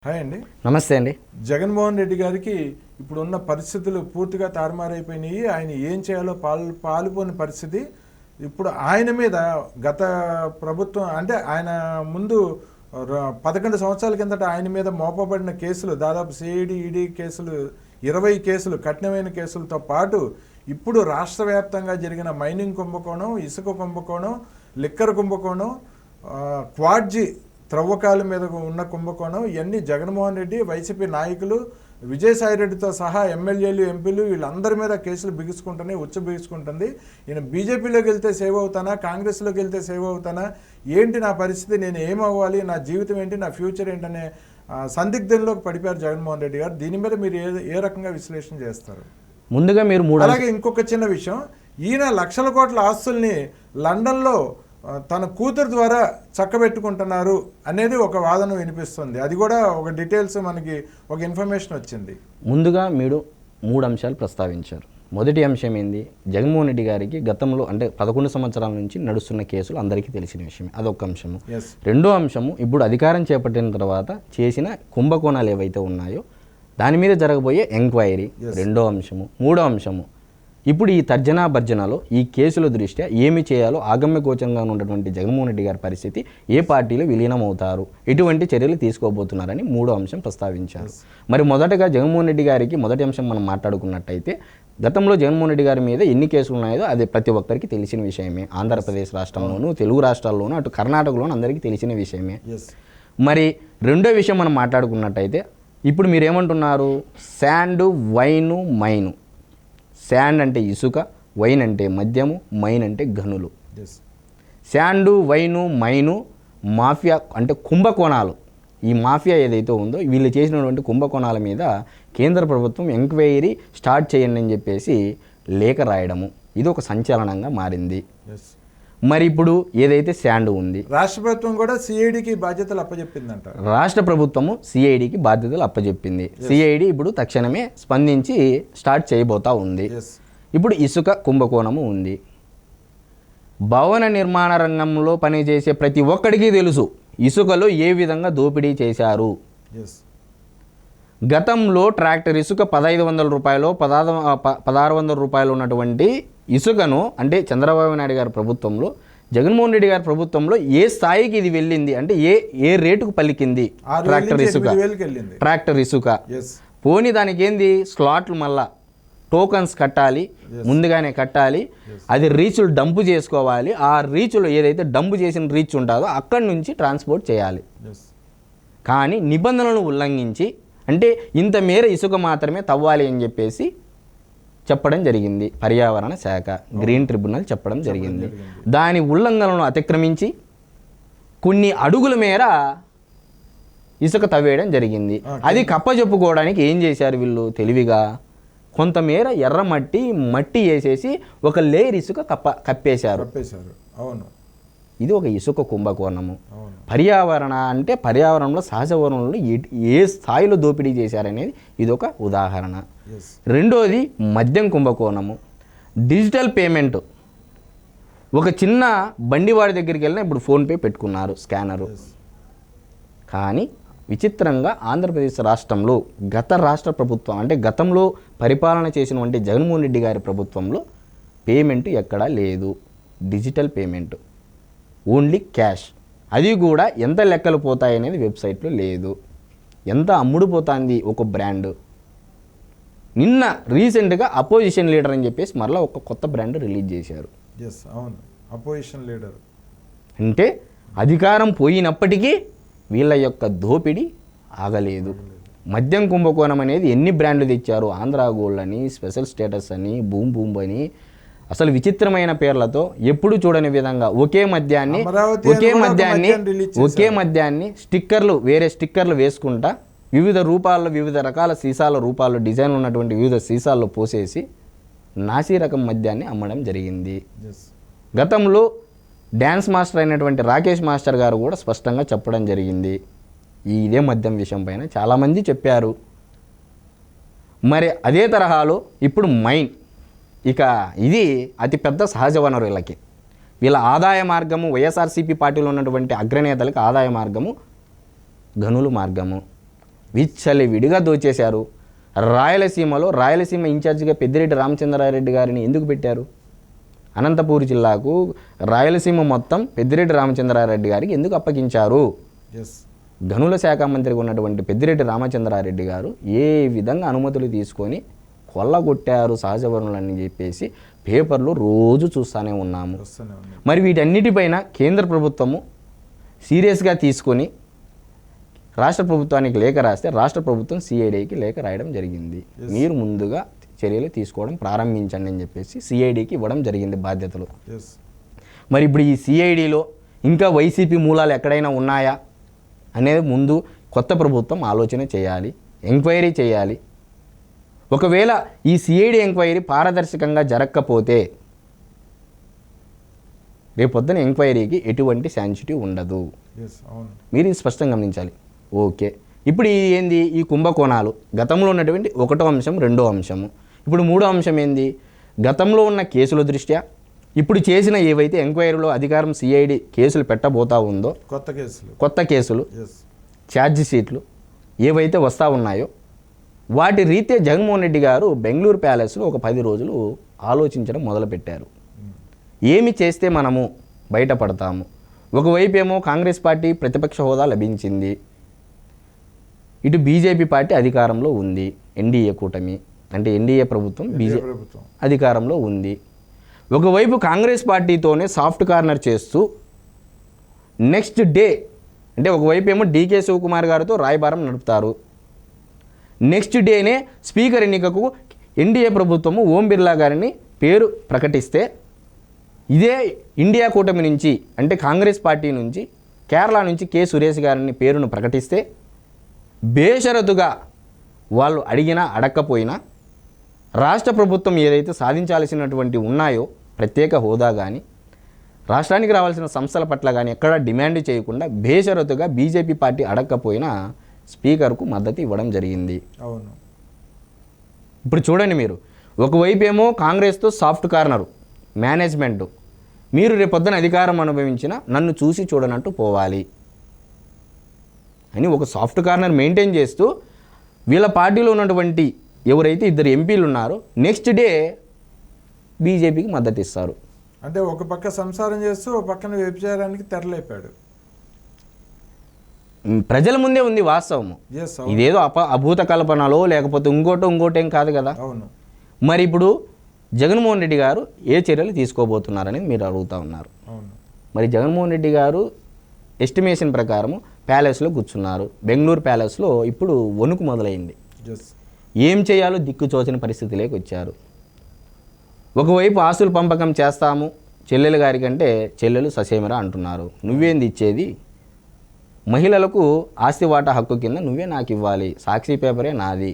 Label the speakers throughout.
Speaker 1: Hi అండి.
Speaker 2: నమస్తే అండి.
Speaker 1: జగన్మోహన్ రెడ్డి గారికి ఇప్పుడున్న పరిస్థితులు పూర్తిగా తారుమారైపోయినాయి. ఆయన ఏం చేయాలో పాలుపోని పరిస్థితి. ఇప్పుడు ఆయన మీద గత ప్రభుత్వం అంటే ఆయన ముందు 11 సంవత్సరాల కిందట ఆయన మీద మోపబడిన కేసులు దాదాపు సిఐడి ఈడీ కేసులు 20 కేసులు కఠినమైన కేసులతో పాటు ఇప్పుడు రాష్ట్ర వ్యాప్తంగా జరిగిన మైనింగ్ కుంభకోణం, ఇసుక కుంభకోణం, లిక్కర్ కుంభకోణం, క్వాడ్జీ త్రవ్వకాల మీద ఉన్న కుంభకోణం, ఇవన్నీ జగన్మోహన్ రెడ్డి వైసీపీ నాయకులు విజయసాయిరెడ్డితో సహా ఎమ్మెల్యేలు ఎంపీలు వీళ్ళందరి మీద కేసులు బిగుసుకుంటుంది. ఈయన బీజేపీలోకి వెళ్తే సేవ్ అవుతానా, కాంగ్రెస్లోకి వెళ్తే సేవ్ అవుతానా, ఏంటి నా పరిస్థితి, నేను ఏమవ్వాలి, నా జీవితం ఏంటి, నా ఫ్యూచర్ ఏంటనే సందిగ్ధంలోకి పడిపోయారు జగన్మోహన్ రెడ్డి గారు. దీని మీద మీరు ఏ రకంగా విశ్లేషణ చేస్తారు?
Speaker 2: ముందుగా మీరు
Speaker 1: అలాగే ఇంకొక చిన్న విషయం, ఈయన లక్షల కోట్ల ఆస్తుల్ని లండన్లో తన కూతురు ద్వారా చక్కబెట్టుకుంటున్నారు అనేది ఒక వాదన వినిపిస్తుంది. అది కూడా ఒక డీటెయిల్స్ మనకి ఒక ఇన్ఫర్మేషన్ వచ్చింది.
Speaker 2: ముందుగా మీరు 3 అంశాలు ప్రస్తావించారు. మొదటి అంశం ఏంది, జగన్మోహన్ రెడ్డి గారికి గతంలో అంటే 11 సంవత్సరాల నుంచి నడుస్తున్న కేసులు అందరికీ తెలిసిన విషయమే, అదొక అంశము. రెండో అంశము, ఇప్పుడు అధికారం చేపట్టిన తర్వాత చేసిన కుంభకోణాలు ఏవైతే ఉన్నాయో దాని మీద జరగబోయే ఎంక్వైరీ రెండో అంశము. మూడో అంశము, ఇప్పుడు ఈ తర్జనా భర్జనలో ఈ కేసుల దృష్ట్యా ఏమి చేయాలో ఆగమ్య గోచరంగా ఉన్నటువంటి జగన్మోహన్ రెడ్డి గారి పరిస్థితి, ఏ పార్టీలో విలీనం అవుతారు, ఎటువంటి చర్యలు తీసుకోబోతున్నారని మూడో అంశం ప్రస్తావించారు. మరి మొదటగా జగన్మోహన్ రెడ్డి గారికి మొదటి అంశం మనం మాట్లాడుకున్నట్టయితే, గతంలో జగన్మోహన్ రెడ్డి గారి మీద ఎన్ని కేసులు ఉన్నాయో అది ప్రతి ఒక్కరికి తెలిసిన విషయమే. ఆంధ్రప్రదేశ్ రాష్ట్రంలోనూ, తెలుగు రాష్ట్రాల్లోనూ, అటు కర్ణాటకలోనూ అందరికీ తెలిసిన విషయమే. మరి రెండో విషయం మనం మాట్లాడుకున్నట్టయితే, ఇప్పుడు మీరేమంటున్నారు, శాండ్, వైను, మైను. శాండ్ అంటే ఇసుక, వైన్ అంటే మద్యము, మైన్ అంటే గనులు. శాండు, వైను, మైను మాఫియా అంటే కుంభకోణాలు. ఈ మాఫియా ఏదైతే ఉందో వీళ్ళు చేసినటువంటి కుంభకోణాల మీద కేంద్ర ప్రభుత్వం ఎంక్వైరీ స్టార్ట్ చేయండి అని చెప్పేసి లేఖ రాయడము, ఇది ఒక సంచలనంగా మారింది. మరి ఇప్పుడు ఏదైతే శాండ్ ఉంది,
Speaker 1: రాష్ట్ర ప్రభుత్వం కూడా సిఐడికి బాధ్యతలు అప్పచెప్పిందంట.
Speaker 2: రాష్ట్ర ప్రభుత్వము సిఐడికి బాధ్యతలు అప్పచెప్పింది. సిఐడి ఇప్పుడు తక్షణమే స్పందించి స్టార్ట్ చేయబోతా ఉంది. ఇప్పుడు ఇసుక కుంభకోణము ఉంది. భవన నిర్మాణ రంగంలో పనిచేసే ప్రతి ఒక్కడికి తెలుసు ఇసుకలో ఏ విధంగా దోపిడీ చేశారు. గతంలో ట్రాక్టర్ ఇసుక 1500 రూపాయలు 1600 రూపాయలు ఉన్నటువంటి ఇసుకను అంటే చంద్రబాబు నాయుడు గారి ప్రభుత్వంలో, జగన్మోహన్ రెడ్డి గారి ప్రభుత్వంలో ఏ స్థాయికి ఇది వెళ్ళింది అంటే ఏ రేటుకు పలికింది ట్రాక్టర్ ఇసుక. పోనీ దానికి ఏంది, స్లాట్లు మళ్ళా టోకన్స్ కట్టాలి, ముందుగానే కట్టాలి, అది రీచ్లు డంపు చేసుకోవాలి, ఆ రీచ్లో ఏదైతే డంపు చేసిన రీచ్ ఉంటుందో అక్కడి నుంచి ట్రాన్స్పోర్ట్ చేయాలి. కానీ నిబంధనలను ఉల్లంఘించి అంటే ఇంత మేర ఇసుక మాత్రమే తవ్వాలి అని చెప్పేసి చెప్పడం జరిగింది. పర్యావరణ శాఖ, గ్రీన్ ట్రిబ్యునల్ చెప్పడం జరిగింది. దాని ఉల్లంఘనలను అతిక్రమించి కొన్ని అడుగుల మేర ఇసుక తవ్వేయడం జరిగింది. అది కప్పచెప్పుకోవడానికి ఏం చేశారు వీళ్ళు తెలివిగా, కొంతమేర ఎర్రమట్టి మట్టి వేసేసి ఒక లేయర్ ఇసుక కప్పేశారు. ఇది ఒక ఇసుక కుంభకోణము. పర్యావరణ అంటే పర్యావరణంలో సహజ వనరులను ఏ స్థాయిలో దోపిడీ చేశారనేది ఇదొక ఉదాహరణ. రెండోది మద్యం కుంభకోణము. డిజిటల్ పేమెంట్, ఒక చిన్న బండివాడి దగ్గరికి వెళ్ళినా ఇప్పుడు ఫోన్పే పెట్టుకున్నారు, స్కానరు. కానీ విచిత్రంగా ఆంధ్రప్రదేశ్ రాష్ట్రంలో గత రాష్ట్ర ప్రభుత్వం అంటే గతంలో పరిపాలన చేసినటువంటి జగన్మోహన్ రెడ్డి గారి ప్రభుత్వంలో పేమెంట్ ఎక్కడా లేదు. Digital payment, only cash. అది కూడా ఎంత లెక్కలు పోతాయనేది వెబ్సైట్లో లేదు. ఎంత అమ్ముడుపోతుంది ఒక బ్రాండ్. నిన్న రీసెంట్గా అపోజిషన్ లీడర్ అని చెప్పేసి మరలా ఒక కొత్త బ్రాండ్ రిలీజ్ చేశారు.
Speaker 1: అపోజిషన్ లీడర్
Speaker 2: అంటే అధికారం పోయినప్పటికీ వీళ్ళ యొక్క దోపిడీ ఆగలేదు. మద్యం కుంభకోణం అనేది ఎన్ని బ్రాండ్లు తెచ్చారు, ఆంధ్రా గోల్డ్ అని, స్పెషల్ స్టేటస్ అని, బూమ్ బూమ్ అని, అసలు విచిత్రమైన పేర్లతో ఎప్పుడు చూడని విధంగా ఒకే మద్యాన్ని స్టిక్కర్లు వేరే స్టిక్కర్లు వేసుకుంటా వివిధ రూపాల్లో వివిధ రకాల సీసాల రూపాల్లో డిజైన్ ఉన్నటువంటి వివిధ సీసాల్లో పోసేసి నాసీ రకం మద్యాన్ని అమ్మడం జరిగింది. గతంలో డ్యాన్స్ మాస్టర్ అయినటువంటి రాకేష్ మాస్టర్ గారు కూడా స్పష్టంగా చెప్పడం జరిగింది. ఇదే మద్యం విషయం పైన చాలామంది చెప్పారు. మరి అదే తరహాలో ఇప్పుడు మైన్, ఇక ఇది అతిపెద్ద సహజ వనరు. వీళ్ళ ఆదాయ మార్గము, వైఎస్ఆర్సీపీ పార్టీలో ఉన్నటువంటి అగ్రనేతలకు ఆదాయ మార్గము గనులు మార్గము. విచ్చలవిడిగా దోచేశారు. రాయలసీమ ఇన్ఛార్జిగా పెద్దిరెడ్డి రామచంద్రారెడ్డి గారిని ఎందుకు పెట్టారు? అనంతపూర్ జిల్లాకు రాయలసీమ మొత్తం పెద్దిరెడ్డి రామచంద్రారెడ్డి గారికి ఎందుకు అప్పగించారు? గనుల శాఖ మంత్రిగా ఉన్నటువంటి పెద్దిరెడ్డి రామచంద్రారెడ్డి గారు ఏ విధంగా అనుమతులు తీసుకొని కొల్లగొట్టారు సహజ వనరులని చెప్పేసి పేపర్లు రోజు చూస్తూనే ఉన్నాము. మరి వీటన్నిటిపైన కేంద్ర ప్రభుత్వము సీరియస్గా తీసుకొని రాష్ట్ర ప్రభుత్వానికి లేఖ రాస్తే రాష్ట్ర ప్రభుత్వం సిఐడికి లేఖ రాయడం జరిగింది. మీరు ముందుగా చర్యలు తీసుకోవడం ప్రారంభించండి అని చెప్పేసి సిఐడికి ఇవ్వడం జరిగింది బాధ్యతలు. మరి ఇప్పుడు ఈ సిఐడిలో ఇంకా వైసీపీ మూలాలు ఎక్కడైనా ఉన్నాయా అనేది ముందు కొత్త ప్రభుత్వం ఆలోచన చేయాలి, ఎంక్వైరీ చేయాలి. ఒకవేళ ఈ సిఐడి ఎంక్వైరీ పారదర్శకంగా జరగకపోతే రేపొద్దున ఎంక్వైరీకి ఎటువంటి సెన్సిటివ్ ఉండదు. మీరు ఇది స్పష్టంగా గమనించాలి. ఓకే, ఇప్పుడు ఏంది ఈ కుంభకోణాలు గతంలో ఉన్నటువంటి 1వ అంశం, 2వ అంశము. ఇప్పుడు 3వ అంశం ఏంది? గతంలో ఉన్న కేసుల దృష్ట్యా ఇప్పుడు చేసిన ఏవైతే ఎంక్వైరీలో అధికారం సిఐడి కేసులు పెట్టబోతా ఉందో కొత్త కేసులు ఛార్జ్ షీట్లు ఏవైతే వస్తూ ఉన్నాయో వాటి రీత్యా జగన్మోహన్ రెడ్డి గారు బెంగళూరు ప్యాలెస్లో ఒక 10 రోజులు ఆలోచించడం మొదలుపెట్టారు. ఏమి చేస్తే మనము బయటపడతాము? ఒకవైపు ఏమో కాంగ్రెస్ పార్టీ ప్రతిపక్ష హోదా లభించింది, ఇటు బీజేపీ పార్టీ అధికారంలో ఉంది, ఎన్డీఏ కూటమి అంటే ఎన్డీఏ ప్రభుత్వం అధికారంలో ఉంది. ఒకవైపు కాంగ్రెస్ పార్టీతోనే సాఫ్ట్ కార్నర్ చేస్తూ నెక్స్ట్ డే అంటే ఒకవైపు ఏమో డీకే శివకుమార్ గారితో రాయబారం నడుపుతారు, నెక్స్ట్ డేనే స్పీకర్ ఎన్నికకు ఎన్డీఏ ప్రభుత్వము ఓం బిర్లా గారిని పేరు ప్రకటిస్తే ఇదే ఇండియా కూటమి నుంచి అంటే కాంగ్రెస్ పార్టీ నుంచి కేరళ నుంచి కె సురేష్ గారిని పేరును ప్రకటిస్తే బేషరతుగా వాళ్ళు అడిగినా అడగకపోయినా రాష్ట్ర ప్రభుత్వం ఏదైతే సాధించాల్సినటువంటి ఉన్నాయో ప్రత్యేక హోదా కానీ రాష్ట్రానికి రావాల్సిన సంస్థల పట్ల కానీ ఎక్కడా డిమాండ్ చేయకుండా బేషరతుగా బీజేపీ పార్టీ అడగకపోయినా స్పీకర్కు మద్దతు ఇవ్వడం జరిగింది.
Speaker 1: అవును.
Speaker 2: ఇప్పుడు చూడండి, మీరు ఒకవైపు ఏమో కాంగ్రెస్తో సాఫ్ట్ కార్నరు మేనేజ్మెంటు, మీరు రేపొద్దున అధికారం అనుభవించిన నన్ను చూసి చూడనట్టు పోవాలి అని ఒక సాఫ్ట్ కార్నర్ మెయింటైన్ చేస్తూ వీళ్ళ పార్టీలో ఉన్నటువంటి ఎవరైతే 2 ఎంపీలు ఉన్నారో నెక్స్ట్ డే బీజేపీకి మద్దతు ఇస్తారు.
Speaker 1: అంటే ఒక పక్క సంసారం చేస్తూ ఒక పక్కన వ్యభిచారానికి తెరలేపాడు.
Speaker 2: ప్రజల ముందే ఉంది వాస్తవము. ఇదేదో అభూత కల్పనలో లేకపోతే ఇంకోటేం కాదు కదా.
Speaker 1: అవును.
Speaker 2: మరి ఇప్పుడు జగన్మోహన్ రెడ్డి గారు ఏ చర్యలు తీసుకోబోతున్నారని మీరు అడుగుతూ ఉన్నారు.
Speaker 1: అవును.
Speaker 2: మరి జగన్మోహన్ రెడ్డి గారు ఎస్టిమేషన్ ప్రకారము ప్యాలెస్లో కూర్చున్నారు. బెంగళూరు ప్యాలెస్లో ఇప్పుడు వణుకు మొదలైంది. ఏం చేయాలో దిక్కుచోచని పరిస్థితిలోకి వచ్చారు. ఒకవైపు ఆస్తుల పంపకం చేస్తాము చెల్లెలు గారి కంటే చెల్లెలు ససేమిరా అంటున్నారు. నువ్వేంది ఇచ్చేది? మహిళలకు ఆస్తి వాటా హక్కు కింద నువ్వే నాకు ఇవ్వాలి, సాక్షి పేపరే నాది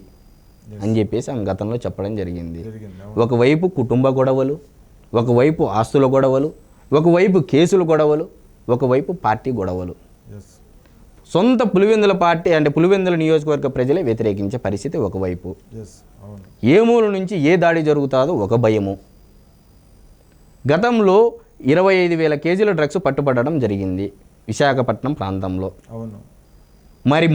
Speaker 2: అని చెప్పేసి ఆమె గతంలో చెప్పడం జరిగింది. ఒకవైపు కుటుంబ గొడవలు, ఒకవైపు ఆస్తుల గొడవలు, ఒకవైపు కేసుల గొడవలు, ఒకవైపు పార్టీ గొడవలు. సొంత పులివెందుల పార్టీ అంటే పులివెందుల నియోజకవర్గ ప్రజలే వ్యతిరేకించే పరిస్థితి ఒకవైపు. ఏ మూల నుంచి ఏ దాడి జరుగుతుందో ఒక భయము. గతంలో 25,000 కేజీల డ్రగ్స్ పట్టుబడడం జరిగింది విశాఖపట్నం ప్రాంతంలో.
Speaker 1: అవును.
Speaker 2: మరి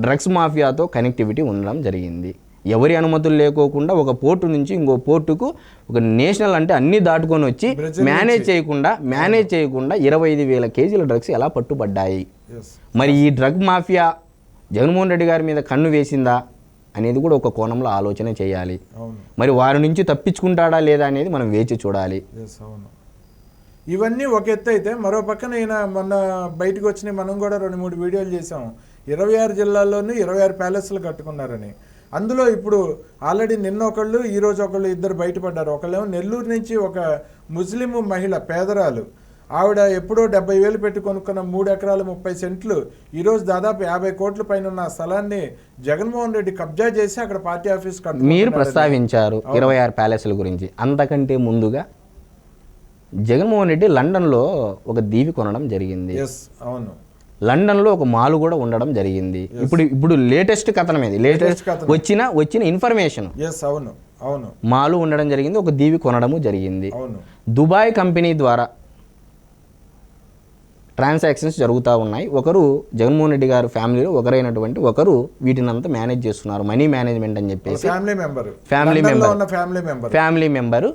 Speaker 2: డ్రగ్స్ మాఫియాతో కనెక్టివిటీ ఉండడం జరిగింది. ఎవరి అనుమతులు లేకోకుండా ఒక పోర్టు నుంచి ఇంకో పోర్టుకు ఒక నేషనల్ అంటే అన్నీ దాటుకొని వచ్చి మేనేజ్ చేయకుండా 25,000 కేజీల డ్రగ్స్ ఎలా పట్టుబడ్డాయి? మరి ఈ డ్రగ్ మాఫియా జగన్మోహన్ రెడ్డి గారి మీద కన్ను వేసిందా అనేది కూడా ఒక కోణంలో ఆలోచన చేయాలి. మరి వారి నుంచి తప్పించుకుంటాడా లేదా అనేది మనం వేచి చూడాలి.
Speaker 1: ఇవన్నీ ఒక ఎత్తు అయితే మరో పక్కన ఈయన మొన్న బయటకు వచ్చినాయి, మనం కూడా 2-3 వీడియోలు చేసాం. 26 జిల్లాల్లోనూ 26 ప్యాలెస్లు కట్టుకున్నారని. అందులో ఇప్పుడు ఆల్రెడీ నిన్న ఒకళ్ళు, ఈరోజు ఒకళ్ళు, 2 బయటపడ్డారు. ఒకళ్ళేమో నెల్లూరు నుంచి ఒక ముస్లిం మహిళ పేదరాలు, ఆవిడ ఎప్పుడో 70,000 పెట్టి కొనుక్కున్న 3 ఎకరాలు 30 సెంట్లు ఈరోజు దాదాపు 50 కోట్ల పైన ఉన్న స్థలాన్ని జగన్మోహన్ రెడ్డి కబ్జా చేసి అక్కడ పార్టీ ఆఫీస్
Speaker 2: మీరు ప్రస్తావించారు 26 ప్యాలెస్ల గురించి. అంతకంటే ముందుగా జగన్మోహన్ రెడ్డి లండన్లో ఒక దీవి కొనడం జరిగింది.
Speaker 1: అవును.
Speaker 2: లండన్లో ఒక మాల్ కూడా ఉండడం జరిగింది. ఇప్పుడు లేటెస్ట్ కథనం ఇది, లేటెస్ట్ వచ్చిన ఇన్ఫర్మేషన్.
Speaker 1: అవును. అవును.
Speaker 2: మాలు ఉండడం జరిగింది, ఒక దీవి కొనడము జరిగింది.
Speaker 1: అవును.
Speaker 2: దుబాయ్ కంపెనీ ద్వారా ట్రాన్సాక్షన్స్ జరుగుతూ ఉన్నాయి. ఒకరు జగన్మోహన్ రెడ్డి గారు ఫ్యామిలీలో ఒకరైనటువంటి ఒకరు వీటినంతా మేనేజ్ చేస్తున్నారు. మనీ మేనేజ్మెంట్ అని చెప్పేసి ఫ్యామిలీ మెంబరు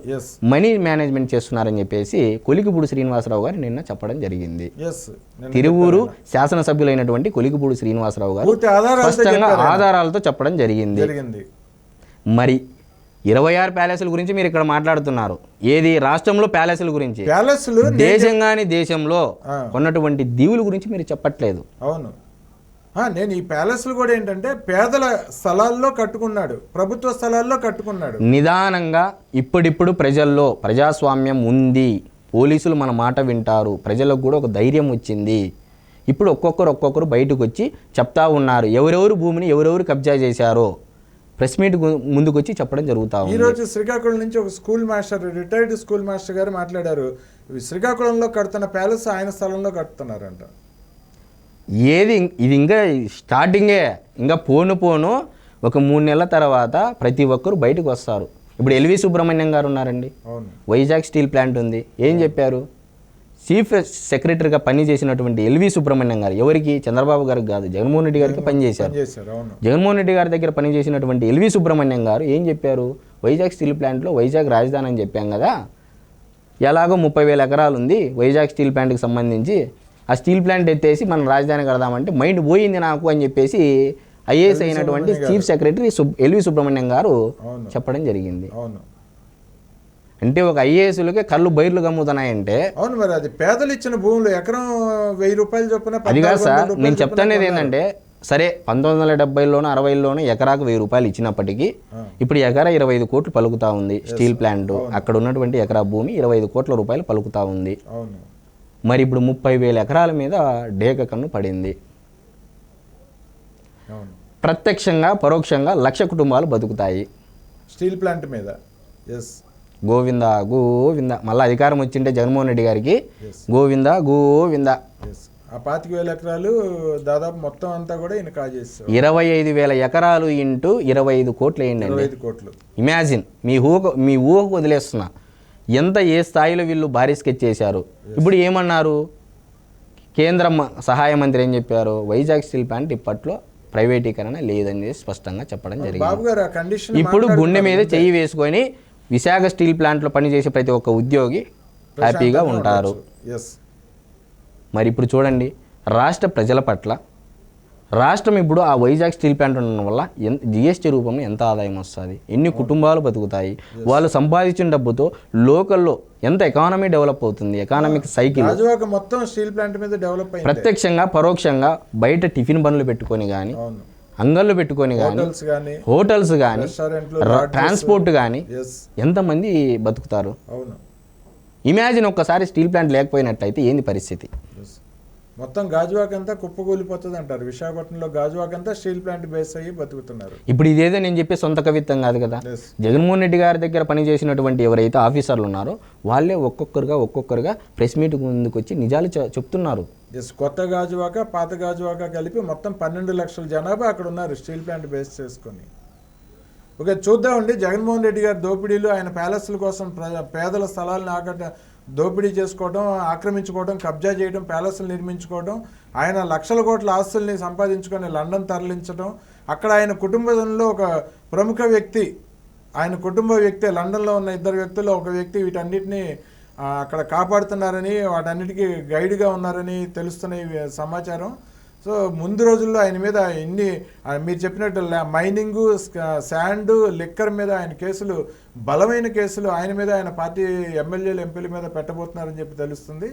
Speaker 2: మనీ మేనేజ్మెంట్ చేస్తున్నారని చెప్పేసి కొలికిపూడి శ్రీనివాసరావు గారు నిన్న చెప్పడం జరిగింది. తిరువూరు శాసనసభ్యులైనటువంటి కొలికిపూడి శ్రీనివాసరావు గారు స్పష్టంగా ఆధారాలతో చెప్పడం జరిగింది. మరి 26 ప్యాలెస్ల గురించి మీరు ఇక్కడ మాట్లాడుతున్నారు. ఏది రాష్ట్రంలో ప్యాలెస్ల గురించి, దేశంగాని దేశంలో ఉన్నటువంటి దీవుల గురించి మీరు చెప్పట్లేదు.
Speaker 1: అవును, నేను ఈ ప్యాలెస్లు కూడా ఏంటంటే పేదల స్థలాల్లో కట్టుకున్నాడు, ప్రభుత్వ స్థలాల్లో కట్టుకున్నాడు.
Speaker 2: నిదానంగా ఇప్పుడిప్పుడు ప్రజల్లో ప్రజాస్వామ్యం ఉంది, పోలీసులు మన మాట వింటారు, ప్రజలకు కూడా ఒక ధైర్యం వచ్చింది. ఇప్పుడు ఒక్కొక్కరు బయటకు వచ్చి చెప్తా ఉన్నారు ఎవరెవరు భూమిని ఎవరెవరు కబ్జా చేశారో ప్రెస్ మీట్ ముందుకు వచ్చి చెప్పడం జరుగుతా ఉంది.
Speaker 1: ఈరోజు శ్రీకాకుళం నుంచి ఒక school master, retired school master గారు మాట్లాడారు, శ్రీకాకుళంలో కడుతున్న ప్యాలెస్ ఆయన స్థలంలో కడుతున్నారంట.
Speaker 2: ఇది ఇంకా స్టార్టింగే, ఇంకా పోను ఒక 3 నెలల తర్వాత ప్రతి ఒక్కరు బయటకు వస్తారు. ఇప్పుడు ఎల్వి సుబ్రహ్మణ్యం గారు ఉన్నారండి, వైజాగ్ స్టీల్ ప్లాంట్ ఉంది. ఏం చెప్పారు? చీఫ్ సెక్రటరీగా పనిచేసినటువంటి ఎల్వి సుబ్రహ్మణ్యం గారు ఎవరికి? చంద్రబాబు గారికి కాదు, జగన్మోహన్ రెడ్డి గారికి పనిచేశారు. జగన్మోహన్ రెడ్డి గారి దగ్గర పనిచేసినటువంటి ఎల్వి సుబ్రహ్మణ్యం గారు ఏం చెప్పారు? వైజాగ్ స్టీల్ ప్లాంట్లో వైజాగ్ రాజధాని అని చెప్పాం కదా, ఎలాగో 30,000 ఎకరాలు ఉంది వైజాగ్ స్టీల్ ప్లాంట్కి సంబంధించి, ఆ స్టీల్ ప్లాంట్ ఎత్తేసి మనం రాజధాని కడదామంటే మైండ్ పోయింది నాకు అని చెప్పేసి ఐఏఎస్ అయినటువంటి చీఫ్ సెక్రటరీ ఎల్వి సుబ్రహ్మణ్యం గారు చెప్పడం జరిగింది. అంటే ఒక ఐఏఎస్లకే కళ్ళు బయర్లు గమ్ముతున్నాయంటే
Speaker 1: అవును, మరి అది పేదలు ఇచ్చిన భూములు ఎకరం 1000 రూపాయలు చొప్పున.
Speaker 2: అది కాదు సార్, నేను చెప్తానేది ఏంటంటే సరే 1970లోనూ 60లోనూ ఎకరాకు 1000 రూపాయలు ఇచ్చినప్పటికీ ఇప్పుడు ఎకరా 25 కోట్లు పలుకుతా ఉంది స్టీల్ ప్లాంట్. అక్కడ ఉన్నటువంటి ఎకరా భూమి 25 కోట్ల రూపాయలు పలుకుతా ఉంది. మరి ఇప్పుడు 30,000 ఎకరాల మీద డేక కన్ను పడింది. ప్రత్యక్షంగా పరోక్షంగా 1,00,000 కుటుంబాలు బతుకుతాయి
Speaker 1: స్టీల్ ప్లాంట్ మీద.
Speaker 2: గోవింద గోవింద. మళ్ళీ అధికారం వచ్చింటే జగన్మోహన్ రెడ్డి గారికి గోవింద గోవింద.
Speaker 1: ఆ 25,000 ఎకరాలు దాదాపు మొత్తం అంతా కూడా ఈయన కాజేస్తారు.
Speaker 2: 25,000 ఎకరాలు ఇంటూ 25 కోట్లు వేయండి.
Speaker 1: 25 కోట్లు
Speaker 2: ఇమాజిన్. మీ ఊహకు వదిలేస్తున్నా ఎంత ఏ స్థాయిలో వీళ్ళు భారీ స్కెచ్ చేశారు. ఇప్పుడు ఏమన్నారు? కేంద్ర సహాయ మంత్రి ఏం చెప్పారు? వైజాగ్ స్టీల్ ప్లాంట్ ఇప్పట్లో ప్రైవేటీకరణ లేదని స్పష్టంగా చెప్పడం జరిగింది. ఇప్పుడు గుండె మీద చెయ్యి వేసుకొని విశాఖ స్టీల్ ప్లాంట్లో పనిచేసే ప్రతి ఒక్క ఉద్యోగి హ్యాపీగా ఉంటారు. మరి ఇప్పుడు చూడండి, రాష్ట్ర ప్రజల పట్ల రాష్ట్రం ఇప్పుడు ఆ వైజాగ్ స్టీల్ ప్లాంట్ ఉండడం వల్ల జిఎస్టీ రూపంలో ఎంత ఆదాయం వస్తుంది, ఎన్ని కుటుంబాలు బతుకుతాయి, వాళ్ళు సంపాదించిన డబ్బుతో లోకల్లో ఎంత ఎకానమీ డెవలప్ అవుతుంది, ఎకానమిక్ సైకిల్
Speaker 1: మొత్తం స్టీల్ ప్లాంట్ మీద డెవలప్ అయ్యింది.
Speaker 2: ప్రత్యక్షంగా పరోక్షంగా బయట టిఫిన్ బండ్లు పెట్టుకొని కానీ, అంగళ్ళు పెట్టుకొని కానీ, హోటల్స్ కానీ, ట్రాన్స్పోర్ట్ కానీ ఎంతమంది బతుకుతారు? ఇమాజిన్ ఒక్కసారి స్టీల్ ప్లాంట్ లేకపోయినట్టయితే ఏంది పరిస్థితి?
Speaker 1: మొత్తం గాజువాక్ అంతా కుప్పకూలిపోతుంది అంటారు. విశాఖపట్నంలో గాజువాక్ అంతా స్టీల్ ప్లాంట్ బేస్ అయ్యి బతుకుతున్నారు.
Speaker 2: ఇప్పుడు ఇదేదో నేను చెప్పే సొంత కవిత్వం కాదు కదా. జగన్మోహన్ రెడ్డి గారి దగ్గర పనిచేసినటువంటి ఎవరైతే ఆఫీసర్లు ఉన్నారో వాళ్ళే ఒక్కొక్కరుగా ప్రెస్ మీట్ ముందుకు వచ్చి నిజాలు చెప్తున్నారు.
Speaker 1: కొత్త గాజువాక పాత గాజువాక కలిపి మొత్తం 12 లక్షల జనాభా అక్కడ ఉన్నారు స్టీల్ ప్లాంట్ బేస్ చేసుకొని. ఓకే, చూద్దామండి జగన్మోహన్ రెడ్డి గారి దోపిడీలు, ఆయన ప్యాలెస్ల కోసం పేదల స్థలాలను దోపిడీ చేసుకోవడం, ఆక్రమించుకోవడం, కబ్జా చేయడం, ప్యాలెస్లు నిర్మించుకోవడం, ఆయన లక్షల కోట్ల ఆస్తుల్ని సంపాదించుకొని లండన్ తరలించడం, అక్కడ ఆయన కుటుంబంలో ఒక ప్రముఖ వ్యక్తి, ఆయన కుటుంబ వ్యక్తి, లండన్లో ఉన్న 2 వ్యక్తుల్లో ఒక వ్యక్తి వీటన్నిటినీ అక్కడ కాపాడుతున్నారని, వాటన్నిటికీ గైడ్గా ఉన్నారని తెలుస్తున్న సమాచారం. సో ముందు రోజుల్లో ఆయన మీద ఎన్ని మీరు చెప్పినట్టు మైనింగు, శాండ్, లిక్కర్ మీద ఆయన కేసులు, బలమైన కేసులు ఆయన మీద, ఆయన పార్టీ ఎమ్మెల్యేలు ఎంపీల మీద పెట్టబోతున్నారని చెప్పి తెలుస్తుంది.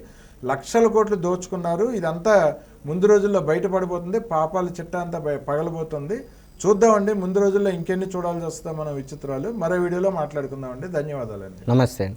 Speaker 1: లక్షల కోట్లు దోచుకున్నారు. ఇదంతా ముందు రోజుల్లో బయటపడిపోతుంది. పాపాల చిట్టా అంతా పగలబోతుంది. చూద్దామండి ముందు రోజుల్లో ఇంకెన్ని చూడాల్సి వస్తుందో మనం విచిత్రాలు. మరో వీడియోలో మాట్లాడుకుందామండి. ధన్యవాదాలండి.
Speaker 2: నమస్తే.